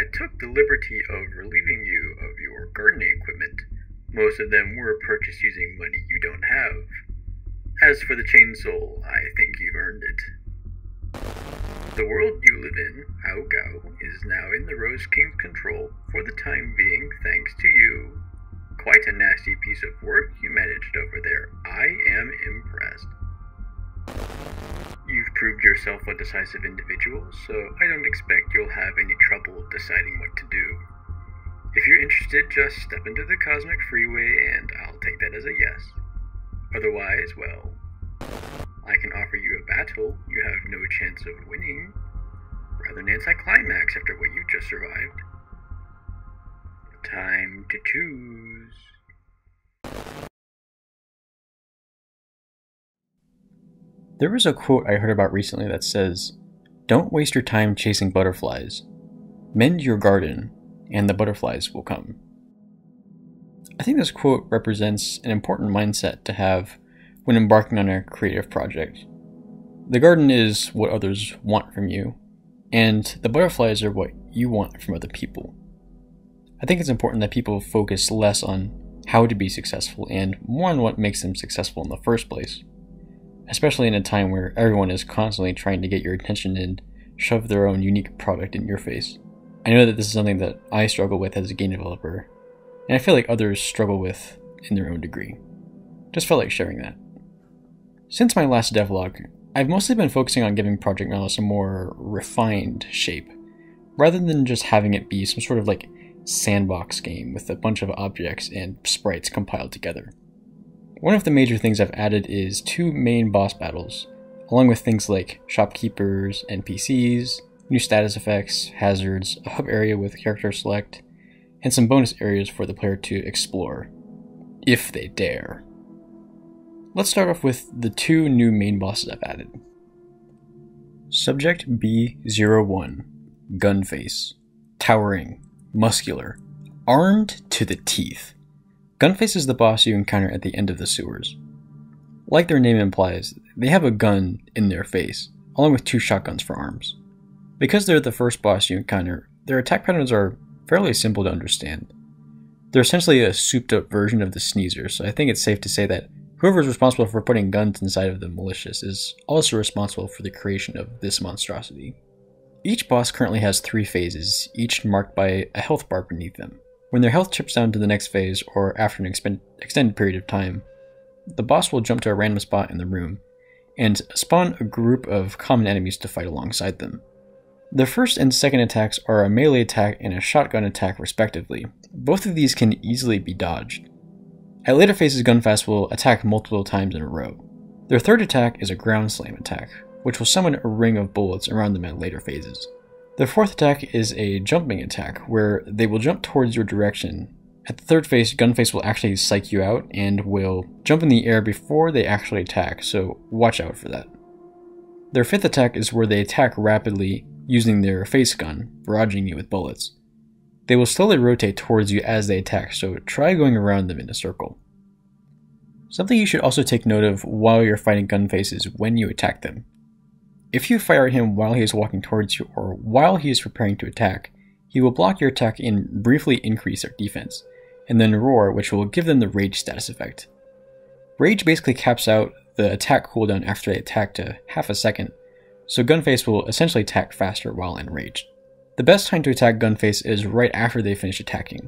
I took the liberty of relieving you of your gardening equipment. Most of them were purchased using money you don't have. As for the chainsaw, I think you've earned it. The world you live in, Ao Gao, is now in the Rose King's control for the time being thanks to you. Quite a nasty piece of work you managed over there. I am impressed. You've proved yourself a decisive individual, so I don't expect you'll have any trouble deciding what to do. If you're interested, just step into the Cosmic Freeway and I'll take that as a yes. Otherwise, well, I can offer you a battle you have no chance of winning. Rather an anticlimax after what you just survived. Time to choose. There was a quote I heard about recently that says, "Don't waste your time chasing butterflies. Mend your garden, and the butterflies will come." I think this quote represents an important mindset to have when embarking on a creative project. The garden is what others want from you, and the butterflies are what you want from other people. I think it's important that people focus less on how to be successful and more on what makes them successful in the first place. Especially in a time where everyone is constantly trying to get your attention and shove their own unique product in your face. I know that this is something that I struggle with as a game developer, and I feel like others struggle with in their own degree. Just felt like sharing that. Since my last devlog, I've mostly been focusing on giving Project Malice a more refined shape, rather than just having it be some sort of like sandbox game with a bunch of objects and sprites compiled together. One of the major things I've added is 2 main boss battles, along with things like shopkeepers, NPCs, new status effects, hazards, a hub area with character select, and some bonus areas for the player to explore, if they dare. Let's start off with the 2 new main bosses I've added. Subject B01, Gunface. Towering, muscular, armed to the teeth. Gunface is the boss you encounter at the end of the sewers. Like their name implies, they have a gun in their face, along with 2 shotguns for arms. Because they're the first boss you encounter, their attack patterns are fairly simple to understand. They're essentially a souped up version of the Sneezer, so I think it's safe to say that whoever is responsible for putting guns inside of the malicious is also responsible for the creation of this monstrosity. Each boss currently has 3 phases, each marked by a health bar beneath them. When their health chips down to the next phase, or after an extended period of time, the boss will jump to a random spot in the room, and spawn a group of common enemies to fight alongside them. The first and second attacks are a melee attack and a shotgun attack respectively. Both of these can easily be dodged. At later phases, Gunface will attack multiple times in a row. Their third attack is a ground slam attack, which will summon a ring of bullets around them at later phases. Their fourth attack is a jumping attack, where they will jump towards your direction. At the third phase, Gunface will actually psych you out and will jump in the air before they actually attack, so watch out for that. Their fifth attack is where they attack rapidly using their face gun, barraging you with bullets. They will slowly rotate towards you as they attack, so try going around them in a circle. Something you should also take note of while you're fighting Gunface is when you attack them. If you fire at him while he is walking towards you or while he is preparing to attack, he will block your attack and briefly increase their defense, and then roar, which will give them the rage status effect. Rage basically caps out the attack cooldown after they attack to half a second, so Gunface will essentially attack faster while enraged. The best time to attack Gunface is right after they finish attacking.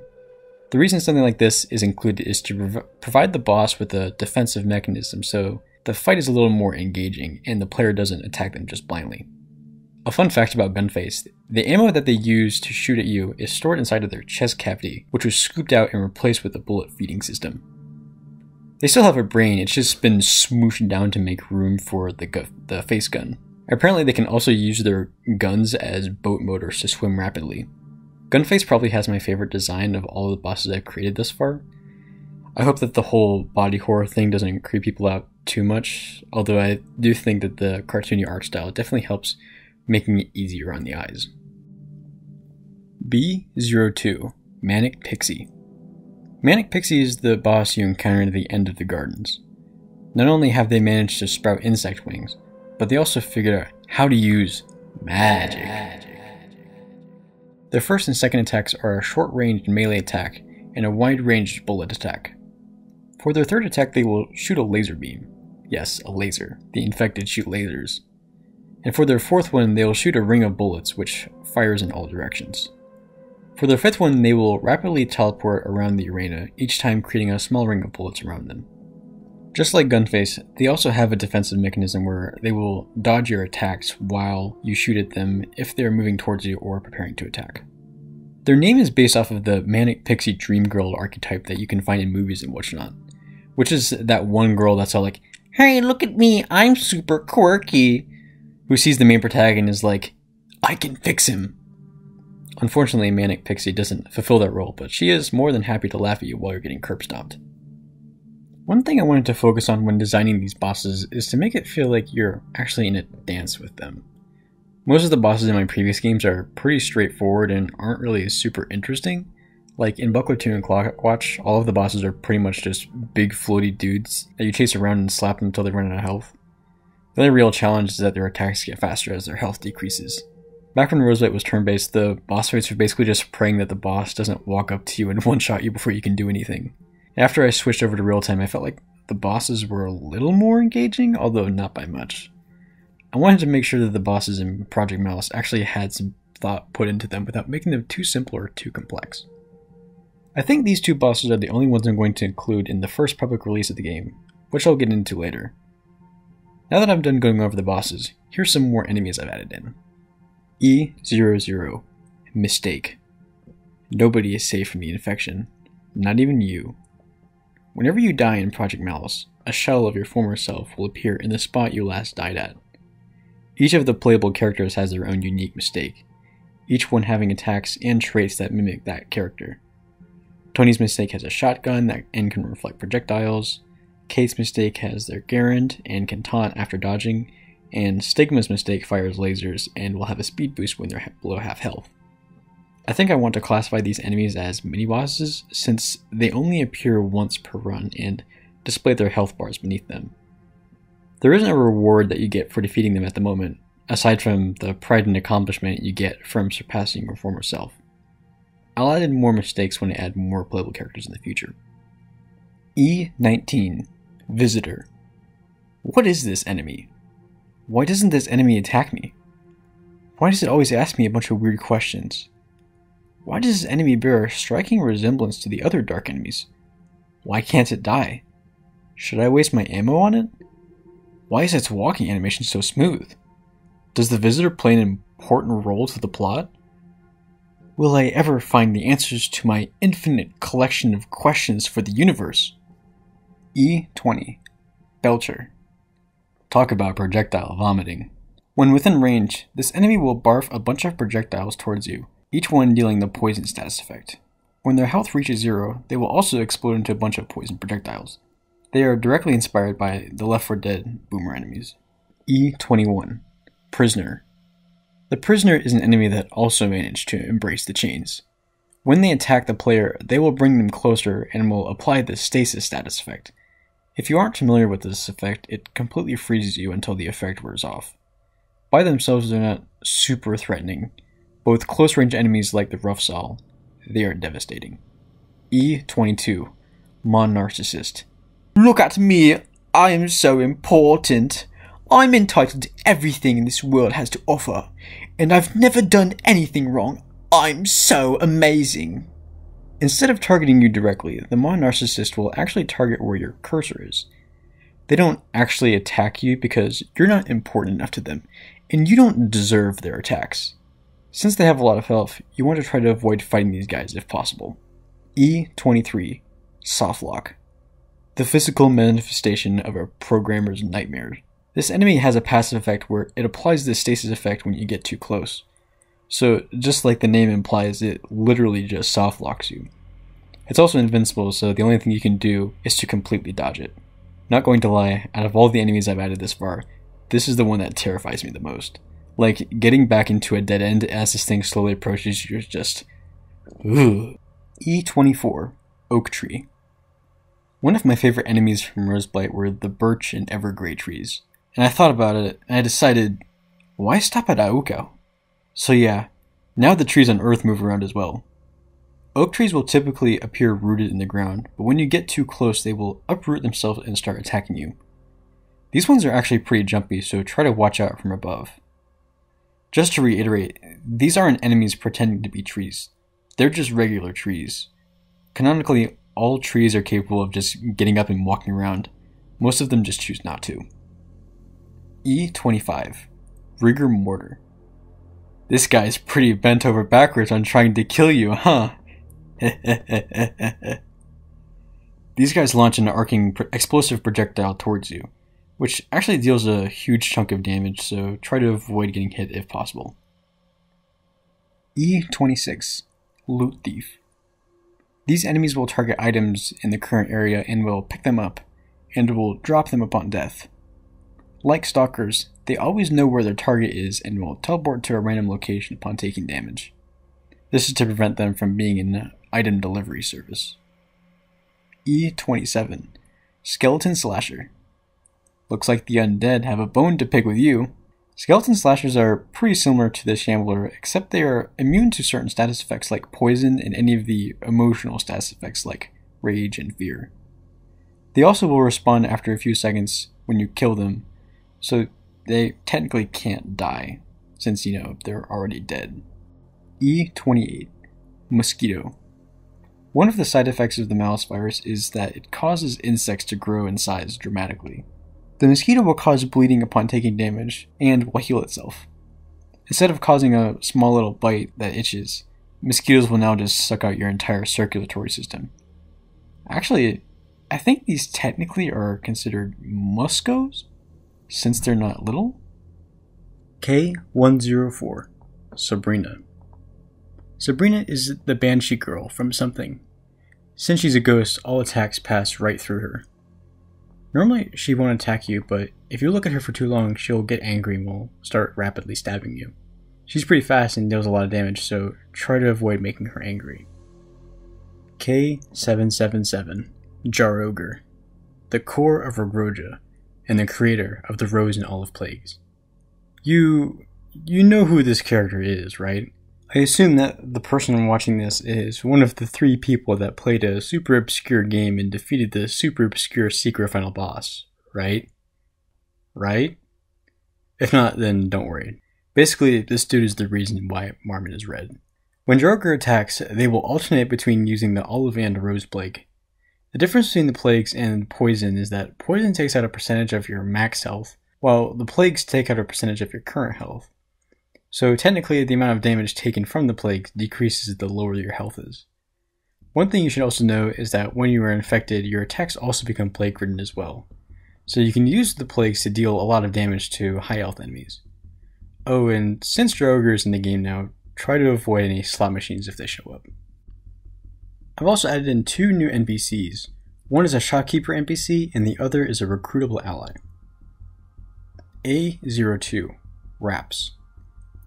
The reason something like this is included is to provide the boss with a defensive mechanism so the fight is a little more engaging and the player doesn't attack them just blindly. A fun fact about Gunface, the ammo that they use to shoot at you is stored inside of their chest cavity, which was scooped out and replaced with a bullet feeding system. They still have a brain, it's just been smooshed down to make room for the face gun. Apparently they can also use their guns as boat motors to swim rapidly. Gunface probably has my favorite design of all the bosses I've created thus far. I hope that the whole body horror thing doesn't creep people out too much, although I do think that the cartoony art style definitely helps making it easier on the eyes. B02, Manic Pixie. Manic Pixie is the boss you encounter at the end of the gardens. Not only have they managed to sprout insect wings, but they also figured out how to use magic. Their first and second attacks are a short-ranged melee attack and a wide-ranged bullet attack. For their third attack, they will shoot a laser beam. Yes, a laser. The infected shoot lasers. And for their fourth one, they will shoot a ring of bullets, which fires in all directions. For their fifth one, they will rapidly teleport around the arena, each time creating a small ring of bullets around them. Just like Gunface, they also have a defensive mechanism where they will dodge your attacks while you shoot at them if they are moving towards you or preparing to attack. Their name is based off of the Manic Pixie dream girl archetype that you can find in movies and whatnot, which is that one girl that's all like, "Hey, look at me, I'm super quirky," who sees the main protagonist and is like, "I can fix him." Unfortunately, Manic Pixie doesn't fulfill that role, but she is more than happy to laugh at you while you're getting curb stomped. One thing I wanted to focus on when designing these bosses is to make it feel like you're actually in a dance with them. Most of the bosses in my previous games are pretty straightforward and aren't really super interesting. Like in Buckler 2 and Clockwatch, all of the bosses are pretty much just big floaty dudes that you chase around and slap them until they run out of health. The only real challenge is that their attacks get faster as their health decreases. Back when roguelike was turn-based, the boss fights were basically just praying that the boss doesn't walk up to you and one-shot you before you can do anything. After I switched over to real-time, I felt like the bosses were a little more engaging, although not by much. I wanted to make sure that the bosses in Project Malice actually had some thought put into them without making them too simple or too complex. I think these two bosses are the only ones I'm going to include in the first public release of the game, which I'll get into later. Now that I'm done going over the bosses, here's some more enemies I've added in. E00, Mistake. Nobody is safe from the infection, not even you. Whenever you die in Project Malice, a shell of your former self will appear in the spot you last died at. Each of the playable characters has their own unique mistake, each one having attacks and traits that mimic that character. Tony's mistake has a shotgun and can reflect projectiles, Kate's mistake has their Garand and can taunt after dodging, and Stigma's mistake fires lasers and will have a speed boost when they're below half health. I think I want to classify these enemies as mini-bosses since they only appear once per run and display their health bars beneath them. There isn't a reward that you get for defeating them at the moment, aside from the pride and accomplishment you get from surpassing your former self. I'll add in more mistakes when I add more playable characters in the future. E19, Visitor. What is this enemy? Why doesn't this enemy attack me? Why does it always ask me a bunch of weird questions? Why does this enemy bear a striking resemblance to the other dark enemies? Why can't it die? Should I waste my ammo on it? Why is its walking animation so smooth? Does the visitor play an important role to the plot? Will I ever find the answers to my infinite collection of questions for the universe? E20, Belcher. Talk about projectile vomiting. When within range, this enemy will barf a bunch of projectiles towards you, each one dealing the poison status effect. When their health reaches 0, they will also explode into a bunch of poison projectiles. They are directly inspired by the Left 4 Dead boomer enemies. E21, Prisoner. The Prisoner is an enemy that also managed to embrace the chains. When they attack the player, they will bring them closer and will apply the stasis status effect. If you aren't familiar with this effect, it completely freezes you until the effect wears off. By themselves, they're not super threatening, but with close-range enemies like the Rough Saw, they are devastating. E22, Mon Narcissist. Look at me, I am so important. I'm entitled to everything this world has to offer, and I've never done anything wrong. I'm so amazing. Instead of targeting you directly, the Mon Narcissist will actually target where your cursor is. They don't actually attack you because you're not important enough to them, and you don't deserve their attacks. Since they have a lot of health, you want to try to avoid fighting these guys if possible. E23, Softlock. The physical manifestation of a programmer's nightmare. This enemy has a passive effect where it applies the stasis effect when you get too close. So, just like the name implies, it literally just softlocks you. It's also invincible, so the only thing you can do is to completely dodge it. Not going to lie, out of all the enemies I've added this far, this is the one that terrifies me the most. Like, getting back into a dead end as this thing slowly approaches, you're just... ugh. E24, Oak Tree. One of my favorite enemies from Roseblight were the birch and evergrey trees. And I thought about it, and I decided, why stop at Auko? So yeah, Now the trees on Earth move around as well. Oak trees will typically appear rooted in the ground, but when you get too close they will uproot themselves and start attacking you. These ones are actually pretty jumpy, so try to watch out from above. Just to reiterate, these aren't enemies pretending to be trees. They're just regular trees. Canonically, all trees are capable of just getting up and walking around. Most of them just choose not to. E25. Rigor Mortar. This guy's pretty bent over backwards on trying to kill you, huh? These guys launch an arcing explosive projectile towards you, which actually deals a huge chunk of damage, so try to avoid getting hit if possible. E26. Loot Thief. These enemies will target items in the current area and will pick them up, and will drop them upon death. Like stalkers, they always know where their target is and will teleport to a random location upon taking damage. This is to prevent them from being an item delivery service. E27. Skeleton Slasher. Looks like the undead have a bone to pick with you. Skeleton Slashers are pretty similar to the Shambler, except they are immune to certain status effects like poison and any of the emotional status effects like rage and fear. They also will respawn after a few seconds when you kill them, so they technically can't die, since, they're already dead. E28. Mosquito. One of the side effects of the Malice virus is that it causes insects to grow in size dramatically. The mosquito will cause bleeding upon taking damage, and will heal itself. Instead of causing a small little bite that itches, mosquitoes will now just suck out your entire circulatory system. Actually, I think these technically are considered muscos, since they're not little. K104. Sabrina. Sabrina is the Banshee girl from something. Since she's a ghost, all attacks pass right through her. Normally, she won't attack you, but if you look at her for too long, she'll get angry and will start rapidly stabbing you. She's pretty fast and deals a lot of damage, so try to avoid making her angry. K777. Jar Ogre. The core of Rogroja, and the creator of the Rose and Olive Plagues. You know who this character is, right? I assume that the person watching this is one of the 3 people that played a super obscure game and defeated the super obscure secret final boss, right? Right? If not, then don't worry. Basically, this dude is the reason why Marmot is red. When Jar Ogre attacks, they will alternate between using the Olive and Rose Plague. The difference between the plagues and poison is that poison takes out a percentage of your max health, while the plagues take out a percentage of your current health. So technically, the amount of damage taken from the plague decreases the lower your health is. One thing you should also know is that when you are infected, your attacks also become plague-ridden as well. So you can use the plagues to deal a lot of damage to high health enemies. Oh, and since Jar Ogre is in the game now, try to avoid any slot machines if they show up. I've also added in 2 new NPCs. One is a shopkeeper NPC and the other is a recruitable ally. A02. Raps.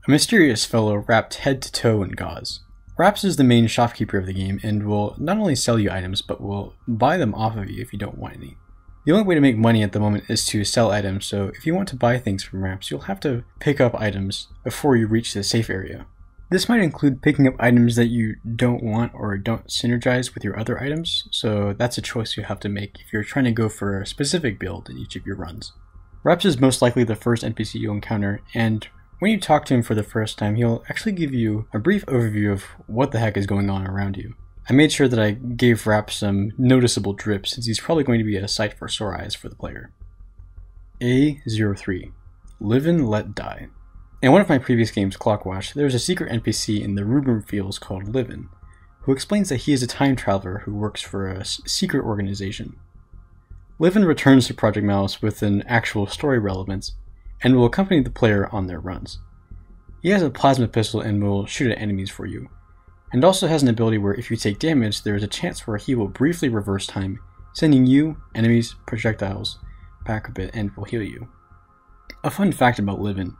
A mysterious fellow wrapped head to toe in gauze. Raps is the main shopkeeper of the game and will not only sell you items, but will buy them off of you if you don't want any. The only way to make money at the moment is to sell items, so if you want to buy things from Raps, you'll have to pick up items before you reach the safe area. This might include picking up items that you don't want or don't synergize with your other items, so that's a choice you have to make if you're trying to go for a specific build in each of your runs. Raps is most likely the first NPC you'll encounter, and when you talk to him for the first time, he'll actually give you a brief overview of what the heck is going on around you. I made sure that I gave Raps some noticeable drips since he's probably going to be a sight for sore eyes for the player. A03. Live and Let Die. In one of my previous games, Clockwatch, there's a secret NPC in the Rubrum Fields called Livin, who explains that he is a time traveler who works for a secret organization. Livin returns to Project Malice with an actual story relevance, and will accompany the player on their runs. He has a plasma pistol and will shoot at enemies for you, and also has an ability where if you take damage, there is a chance where he will briefly reverse time, sending you, enemies, projectiles back a bit and will heal you. A fun fact about Livin: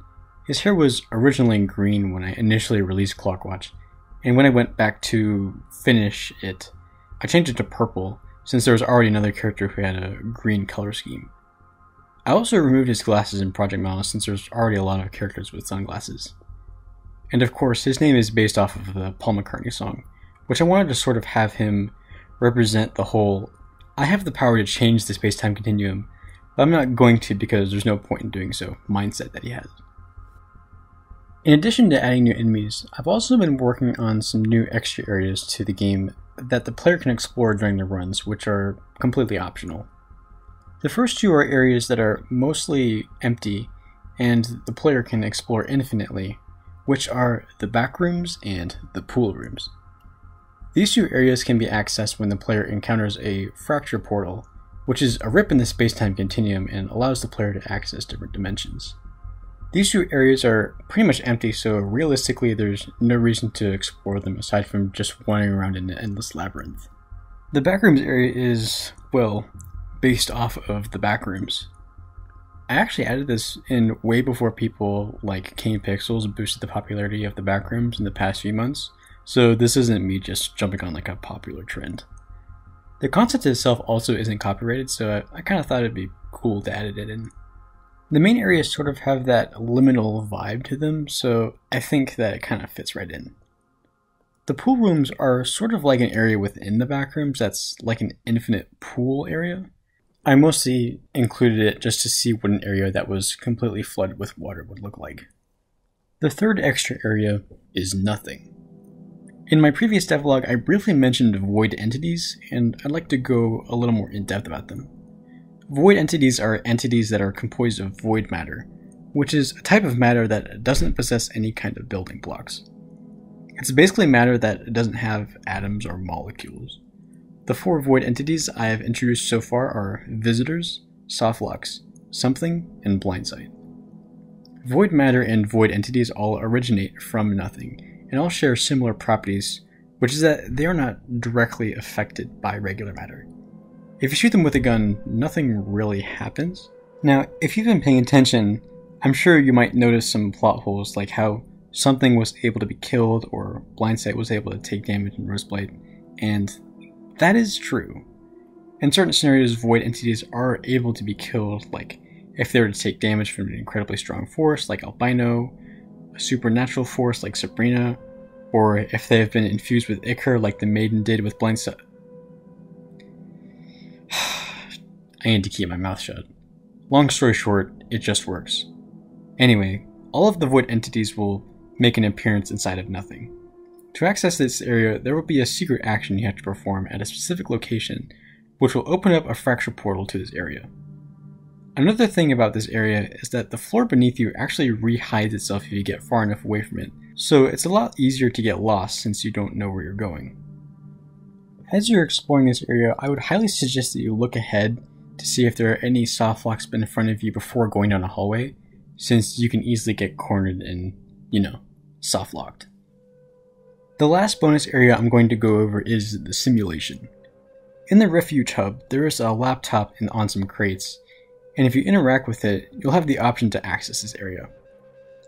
his hair was originally green when I initially released Clockwatch, and when I went back to finish it, I changed it to purple since there was already another character who had a green color scheme. I also removed his glasses in Project Malice since there's already a lot of characters with sunglasses. And of course, his name is based off of the Paul McCartney song, which I wanted to sort of have him represent the whole, I have the power to change the space-time continuum, but I'm not going to because there's no point in doing so mindset that he has. In addition to adding new enemies, I've also been working on some new extra areas to the game that the player can explore during their runs, which are completely optional. The first two are areas that are mostly empty and the player can explore infinitely, which are the back rooms and the pool rooms. These two areas can be accessed when the player encounters a fracture portal, which is a rip in the space-time continuum and allows the player to access different dimensions. These two areas are pretty much empty, so realistically there's no reason to explore them aside from just wandering around in an endless labyrinth. The backrooms area is, well, based off of the backrooms. I actually added this in way before people like Cane Pixels boosted the popularity of the backrooms in the past few months, so this isn't me just jumping on like a popular trend. The concept itself also isn't copyrighted, so I kind of thought it'd be cool to add it in. The main areas sort of have that liminal vibe to them, so I think that it kind of fits right in. The pool rooms are sort of like an area within the backrooms that's like an infinite pool area. I mostly included it just to see what an area that was completely flooded with water would look like. The third extra area is nothing. In my previous devlog, I briefly mentioned void entities, and I'd like to go a little more in depth about them. Void entities are entities that are composed of void matter, which is a type of matter that doesn't possess any kind of building blocks. It's basically matter that doesn't have atoms or molecules. The four void entities I have introduced so far are visitors, softlocks, something, and blindsight. Void matter and void entities all originate from nothing, and all share similar properties, which is that they are not directly affected by regular matter. If you shoot them with a gun, nothing really happens. Now, if you've been paying attention, I'm sure you might notice some plot holes like how something was able to be killed or blindsight was able to take damage in Roseblight, and that is true. In certain scenarios, void entities are able to be killed, like if they were to take damage from an incredibly strong force like Albino, a supernatural force like Sabrina, or if they have been infused with Ichor like the Maiden did with Blindsight. I need to keep my mouth shut. Long story short, it just works. Anyway, all of the void entities will make an appearance inside of nothing. To access this area, there will be a secret action you have to perform at a specific location, which will open up a fracture portal to this area. Another thing about this area is that the floor beneath you actually re-hides itself if you get far enough away from it, so it's a lot easier to get lost since you don't know where you're going. As you're exploring this area, I would highly suggest that you look ahead to see if there are any softlocks in front of you before going down a hallway, since you can easily get cornered and, softlocked. The last bonus area I'm going to go over is the simulation. In the refuge hub, there is a laptop on some crates, and if you interact with it, you'll have the option to access this area.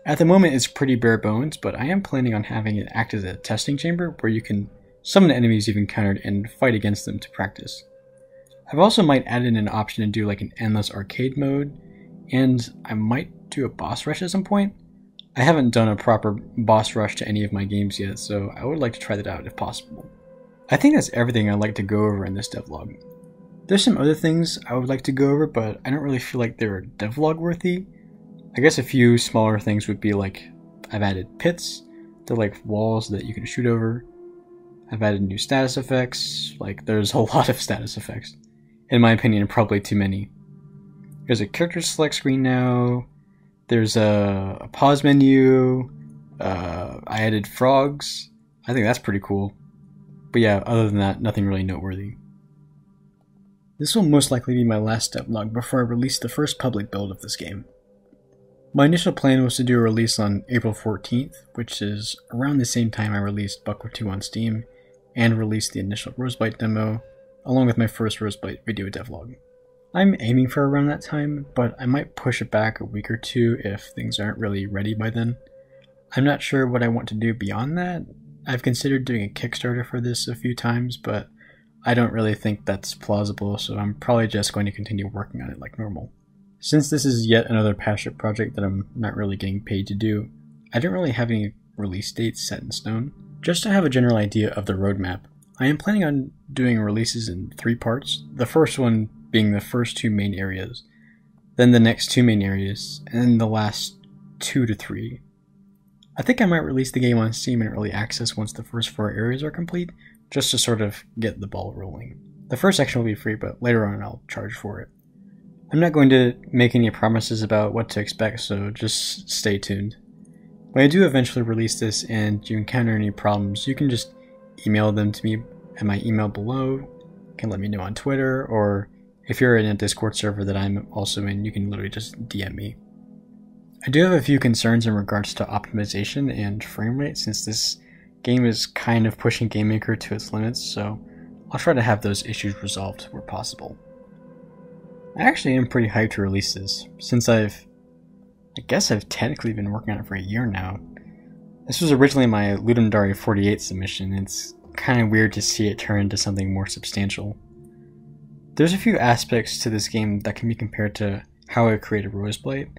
At the moment it's pretty bare bones, but I am planning on having it act as a testing chamber where you can summon enemies you've encountered and fight against them to practice. I've also might add in an option to do like an endless arcade mode, and I might do a boss rush at some point. I haven't done a proper boss rush to any of my games yet, so I would like to try that out if possible. I think that's everything I'd like to go over in this devlog. There's some other things I would like to go over, but I don't really feel like they're devlog worthy. I guess a few smaller things would be like, I've added pits, they're like walls that you can shoot over. I've added new status effects, like there's a lot of status effects. In my opinion, probably too many. There's a character select screen now, there's a pause menu, I added frogs. I think that's pretty cool. But yeah, other than that, nothing really noteworthy. This will most likely be my last devlog before I release the first public build of this game. My initial plan was to do a release on April 14th, which is around the same time I released Buckwheat 2 on Steam, and released the initial Roseblight demo, along with my first Roseblight video devlog. I'm aiming for around that time, but I might push it back a week or two if things aren't really ready by then. I'm not sure what I want to do beyond that. I've considered doing a Kickstarter for this a few times, but I don't really think that's plausible, so I'm probably just going to continue working on it like normal. Since this is yet another passion project that I'm not really getting paid to do, I don't really have any release dates set in stone. Just to have a general idea of the roadmap, I am planning on doing releases in 3 parts, the first one being the first 2 main areas, then the next 2 main areas, and then the last 2 to 3. I think I might release the game on Steam in early access once the first 4 areas are complete, just to sort of get the ball rolling. The first section will be free, but later on I'll charge for it. I'm not going to make any promises about what to expect, so just stay tuned. When I do eventually release this and you encounter any problems, you can just email them to me at my email below. You can let me know on Twitter, or if you're in a Discord server that I'm also in, you can literally just DM me. I do have a few concerns in regards to optimization and frame rate, since this game is kind of pushing GameMaker to its limits, so I'll try to have those issues resolved where possible. I actually am pretty hyped to release this, since I guess I've technically been working on it for a year now. This was originally my Ludum Dare 48 submission, and it's kind of weird to see it turn into something more substantial. There's a few aspects to this game that can be compared to how I created Roseblade,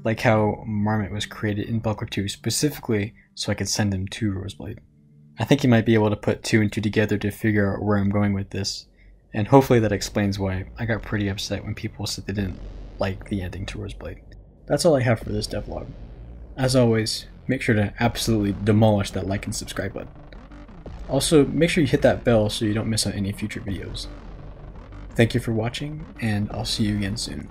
like how Marmot was created in Bulker 2 specifically so I could send him to Roseblade. I think you might be able to put 2 and 2 together to figure out where I'm going with this, and hopefully that explains why I got pretty upset when people said they didn't like the ending to Roseblade. That's all I have for this devlog. As always, make sure to absolutely demolish that like and subscribe button. Also, make sure you hit that bell so you don't miss out any future videos. Thank you for watching, and I'll see you again soon.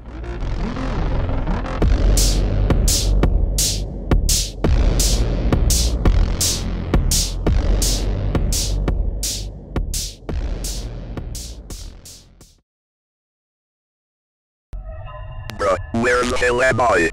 Bruh, where's the boy?